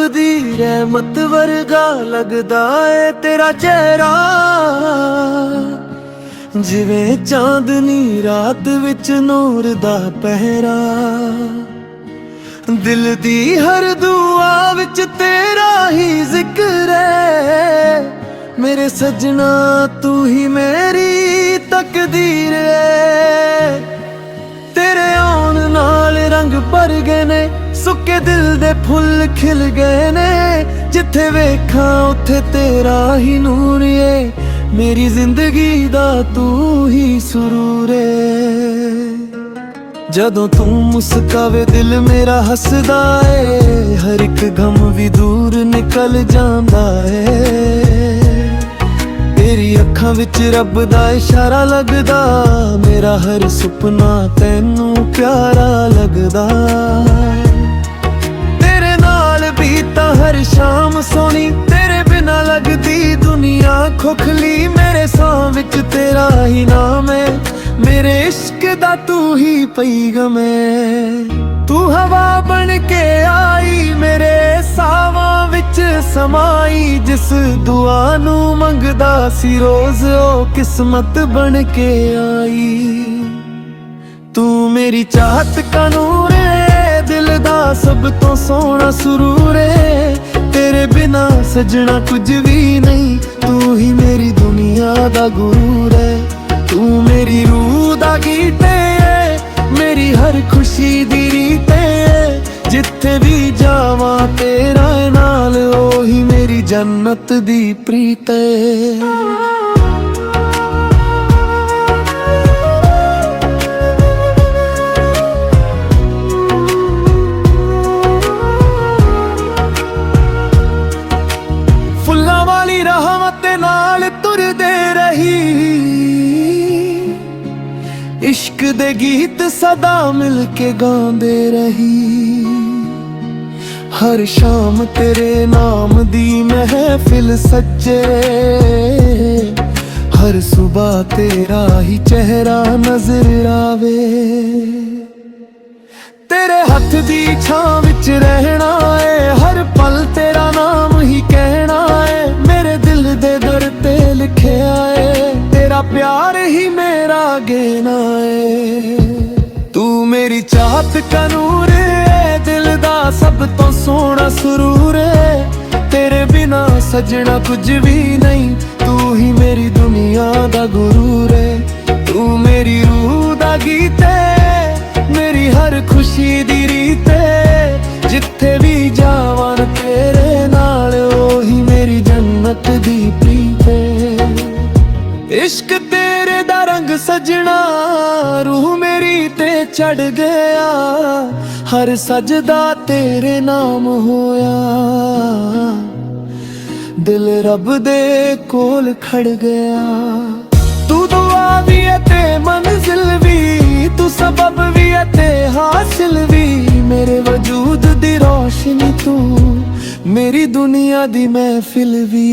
दी रहमत वर्गा लगदा है तेरा चेहरा, जिवें चांदनी रात विच नूर दा पहरा। दिल दी हर दुआ विच तेरा ही जिक्र है, मेरे सजना तू ही मेरी तकदीर है। तेरे आउण नाल रंग भर गए ने, सुके दिल दे फुल खिल गए ने। जिथे वेखां उथे तेरा ही नूर है, मेरी जिंदगी दा तू ही सुरूर है। जदों तू मुस्कावे दिल मेरा हसदा है, हर एक गम भी दूर निकल जांदा है। तेरी अखां विच रब दा इशारा लगदा, मेरा हर सुपना तैनू प्यारा लगदा। तेरे नाल बीता हर शाम सोनी, तेरे बिना लगदी दुनिया खोखली। मेरे सां विच तेरा ही नाम है, मेरे इश्क दा तू ही पैगम है। तू हवा बन के आई मेरे सावां विच समाई, जिस दुआ नू मंगदा सी रोज ओ किस्मत बन के आई। तू मेरी चाहत का नूर है, दिल दा सब तो सोना सुरूर है। तेरे बिना सजना कुछ भी नहीं, तू ही मेरी दुनिया दा गुरूर है। तू मेरी रूह दा गीत है, मेरी हर खुशी दी रीत है। जिथे भी जावां तेरा नाल, ओही मेरी जन्नत दी प्रीत है। फुल्लां वाली रहमत नाल तुरदे रही, इश्क दे गीत सदा मिल के गांदे रही। हर शाम तेरे नाम दी महफिल सजे, हर सुबह तेरा ही चेहरा नजर आवे। तेरे हथ दी छां विच रहना है, हर पल तेरा नाम ही कहना है। मेरे दिल दे दर ते लिखिया है, तेरा प्यार ही मेरा गेना है। तू मेरी चाहत का नूर है, दिल दा सब तो सोना सुरूर है। तेरे बिना सजना कुछ भी नहीं, तू ही मेरी दुनिया दा गुरूर है। तू मेरी रूह दा गीत है, मेरी हर खुशी दी रीत है। जिथे भी जावां तेरे नाल, ओही मेरी जन्नत दी प्रीत है। इश्क तेरे दा रंग सजना, रूह मेरी ते चढ़ गया। हर सजदा तेरे नाम होया, दिल रब दे कोल खड़ गया। तू दुआ भी है ते मंजिल भी, तू सबब भी है ते हासिल भी। मेरे वजूद दी रोशनी तू, मेरी दुनिया दी महफिल भी।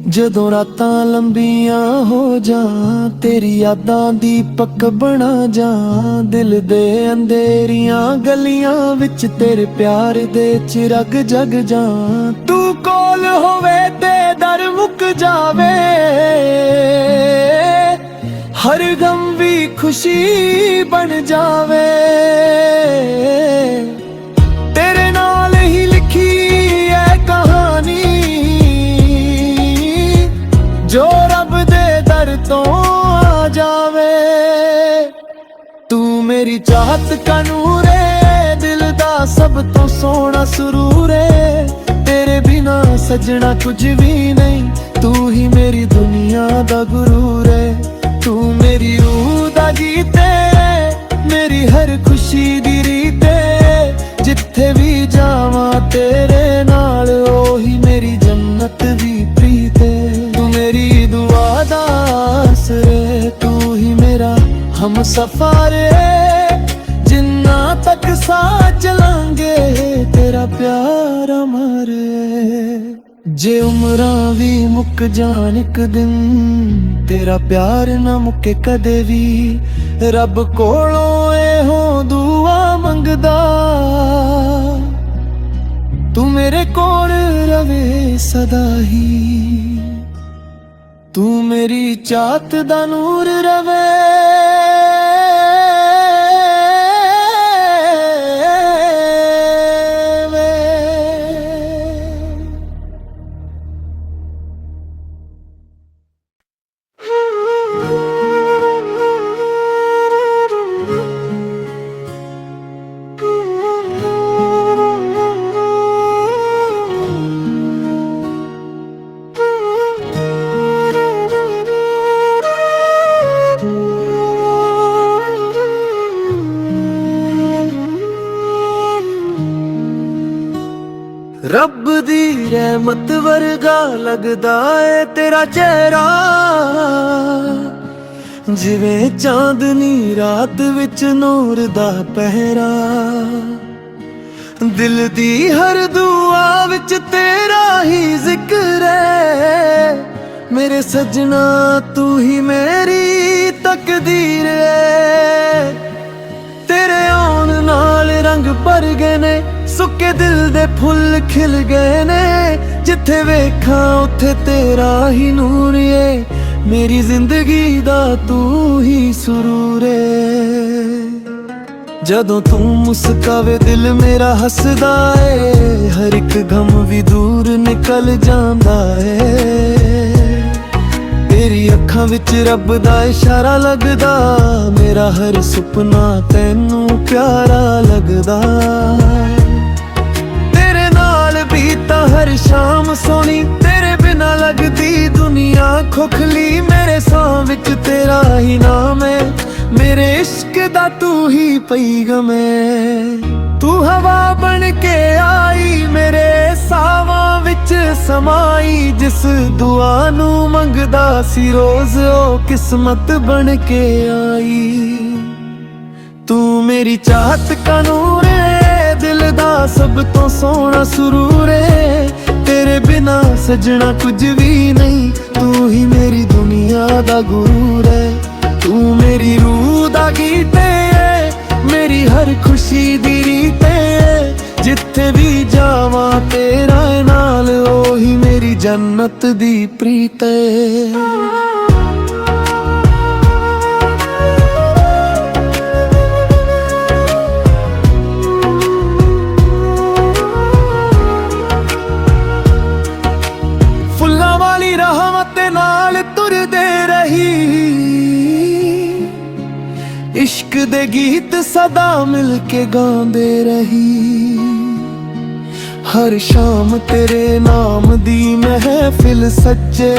जदों रातां लंबियां हो जा, तेरी यादां दी पक बना जा। दिल दे अंधेरियां गलियां विच तेरे प्यार दे चिरग जग जा। तू कोल होवे ते दर मुक जावे, हर गम भी खुशी बन जावे। तेरे नाल ही लिखी है कहानी, जो रब दे दर तो आ जावे। तू मेरी चाहत का नूर है, दिल दा सब तो सोना सुरूर है। तेरे बिना सजना कुछ भी नहीं, तू ही मेरी दुनिया दा गुरूर है। तू मेरी रूह दा गीत है, मेरी हर खुशी दी रीत है। जिथे भी जावां तेरे नाल, ओही मेरी जन्नत दी प्रीत है। तू मेरी दुआ दा आसरे, तू ही मेरा हम सफर है। जिन्ना तक साथ चलांगे, तेरा प्यार अमर है। जे उमरां भी मुक जान एक दिन, तेरा प्यार ना मुके कदे भी। रब कोलों एहो दुआ मंगदा, तू मेरे कोल रवे सदा ही, तू मेरी चाहत दा नूर रवे। रब दी रहमत वर्गा लगदा है तेरा चेहरा, जिवें चांदनी रात विच नूर दा पहरा। दिल दी हर दुआ विच तेरा ही जिक्र है, मेरे सजना तू ही मेरी तकदीर है। तेरे आउण नाल रंग भर गए ने, सुके दिल दे फुल खिल गए ने। जिथे वेखां उथे तेरा ही नूर है, मेरी जिंदगी दा तू ही सुरूर है। जदों तू मुस्कावे दिल मेरा हसदा है, हर एक गम भी दूर निकल जांदा है। तेरी अखां विच रब दा इशारा लगदा, मेरा हर सुपना तैनू प्यारा लगदा। तेरे नाल बीता हर शाम सोनी, तेरे बिना लगदी दुनिया खोखली। मेरे सांह विच तेरा ही नाम है, मेरे इश्क दा तू ही पैगम है। तू हवा बन के आई मेरे सावां विच समाई, जिस दुआ नू मंगदा सी रोज ओ किस्मत बन के आई। तू मेरी चाहत का नूर है, दिल दा सब तो सोना सुरूर है। तेरे बिना सजना कुछ भी नहीं, तू ही मेरी दुनिया दा गुरूर है। तू मेरी रूह दा गीत है, मेरी हर खुशी दी रीत है। जिथे भी जावां तेरा नाल, ओही मेरी जन्नत दी प्रीत है। इश्क दे गीत सदा मिल के गांदे रही, हर शाम तेरे नाम दी महफिल सच्चे।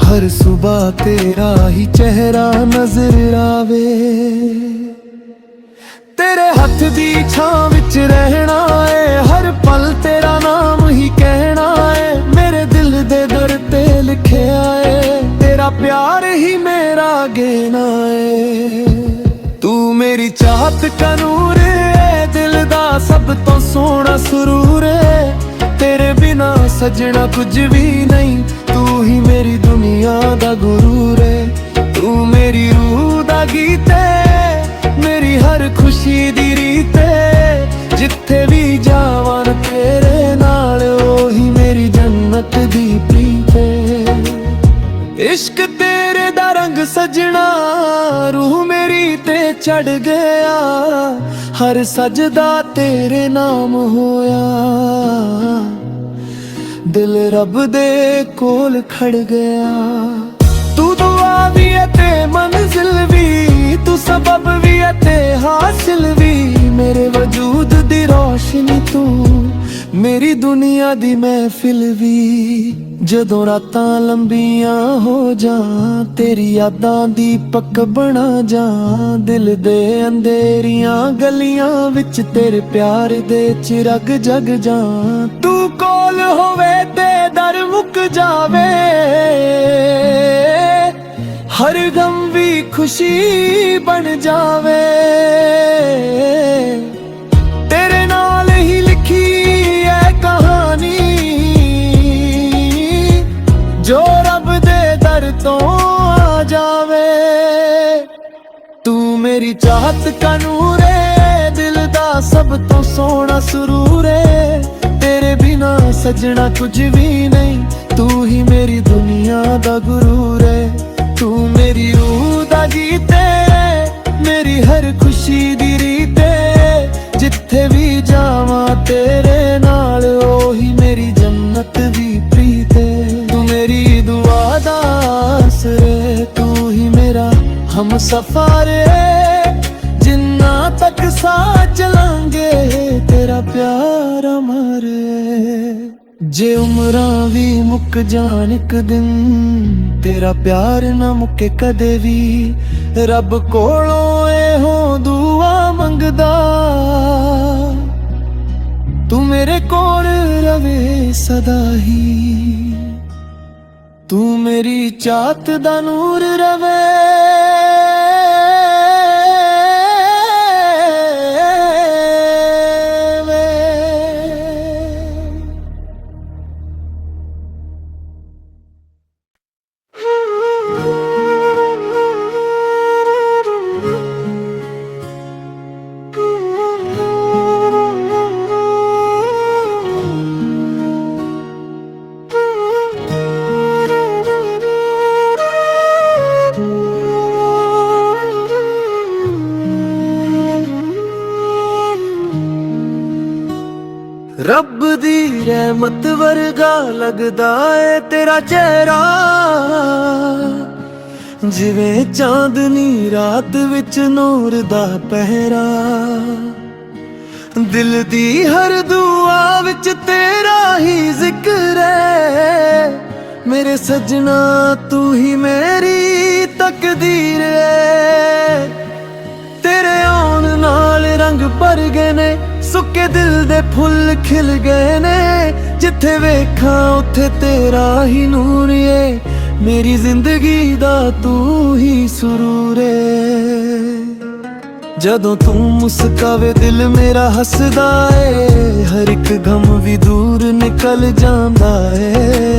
हर सुबह तेरा ही चेहरा नजर आवे, तेरे हथ दी छां विच रहना है। हर पल तेरा नाम ही कहना है, मेरे दिल दे दर ते लिखिया है। तेरा प्यार ही मेरा गेना है। तू मेरी चाहत का नूर है, दिल दा सब तो सोना सुरूर है। तेरे बिना सजना कुछ भी नहीं, तू ही मेरी दुनिया दा गुरूर है। तू मेरी रूह दा गीत है, मेरी हर खुशी दी रीत है। जिथे भी जावां तेरे नाल, ओही मेरी जन्नत दी प्रीत है। इश्क तेरे दा रंग सजना, रूह मेरी ते चढ़ गया। हर सजदा तेरे नाम होया, दिल रब दे कोल खड़ गया। तू दुआ भी है ते मंजिल भी, तू सबब भी है ते हासिल भी। मेरे वजूद दी रोशनी तू, मेरी दुनिया दी महफिल भी। जदों रातां लंबियां हो जा, तेरी यादां दी पक बना जा। दिल दे अंधेरियां गलियां विच तेरे प्यार दे चिरग जग जा। तू कोल होवे ते दर मुक जावे, हर गम भी खुशी बन जावे। तेरे नाल ही लिखी है कहानी, जो रब दे दर तो आ जावे। तू मेरी चाहत का नूर है, दिल दा सब तो सोना सुरूर है। तेरे बिना सजना कुछ भी नहीं, तू ही मेरी दुनिया दा गुरूर है। तू मेरी रूह दा गीत है, मेरी हर खुशी दी रीत है। जिथे भी जावा तेरे नाल, ओही मेरी जन्नत दी प्रीत है। तू मेरी दुआ दा आसरे, तू ही मेरा हम सफर है। जिन्ना तक साथ चलांगे तेरा प्यार अमर है। जे उम्रां भी मुक जान एक दिन, तेरा प्यार ना मुके कदे भी। रब कोलों एहो दुआ मंगदा, तू मेरे कोल रवे सदा ही। तू मेरी चाहत दा नूर रवे। रब दी रहमत वर्गा लगदा है तेरा चेहरा, जिवें चांदनी रात विच नूर दा पहरा। दिल दी हर दुआ विच तेरा ही जिक्र है। मेरे सजना तू ही मेरी तकदीर है। तेरे आउण नाल रंग भर गए ने, सुके दिल दे फुल खिल गए ने। जिथे वेखां उथे तेरा ही नूर है। मेरी जिंदगी दा तू ही सुरूर है। जदों तू मुस्कावे दिल मेरा हसदा है। हर एक गम भी दूर निकल जांदा है।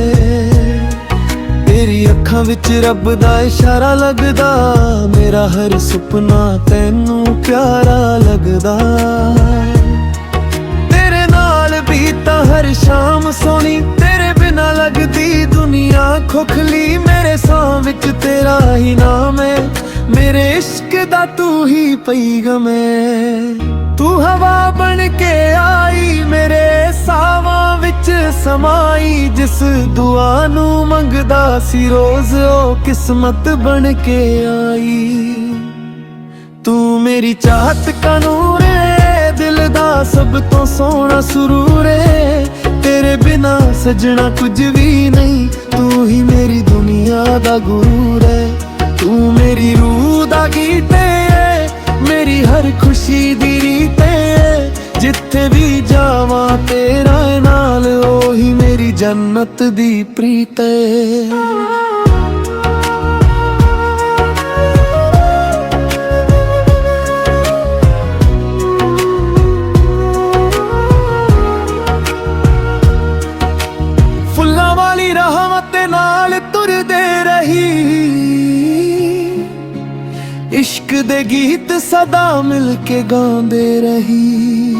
तेरी अखां विच रब दा इशारा लगदा, मेरा हर सुपना तैनू प्यारा लगदा। तेरे नाल बीता हर शाम सोनी, तेरे बिना लगदी दुनिया खोखली। मेरे सांह विच तेरा ही नाम है, मेरे इश्क दा तू ही पैगम है। तू हवा बन के आई मेरे सावां विच समाई। जिस दुआ नू मंगदा सी रोज, ओ किस्मत बन के आई। तू मेरी चाहत का नूर है, दिल दा सब तो सोना सुरूर है। तेरे बिना सजना कुछ भी नहीं, तू ही मेरी दुनिया दा गुरूर है। तू मेरी रूह दा गीत है, मेरी हर खुशी दी रीत है। जिथे भी जावा तेरा नाल, ओही मेरी जन्नत दी प्रीत है। इश्क दे गीत सदा मिल के गांदे रही।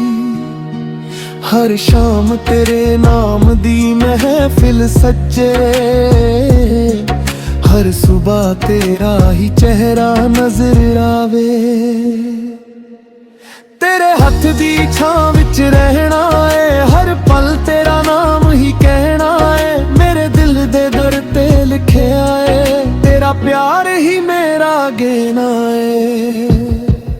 हर शाम तेरे नाम दी महफिल सच्चे, हर सुबह तेरा ही चेहरा नजर आवे। तेरे हथ दी छां विच रहना है, हर पल तेरा नाम ही कहना है। मेरे दिल दे दर ते लिखिया है, तेरा प्यार ही मेरा गेना है।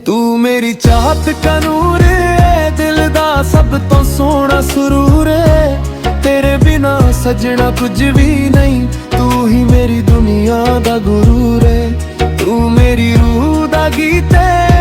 तू मेरी चाहत का नूर है, दिल दा सब तो सोना सुरूर है। तेरे बिना सजना कुछ भी नहीं, तू ही मेरी दुनिया दा गुरूर है। तू मेरी रूह दा गीत है,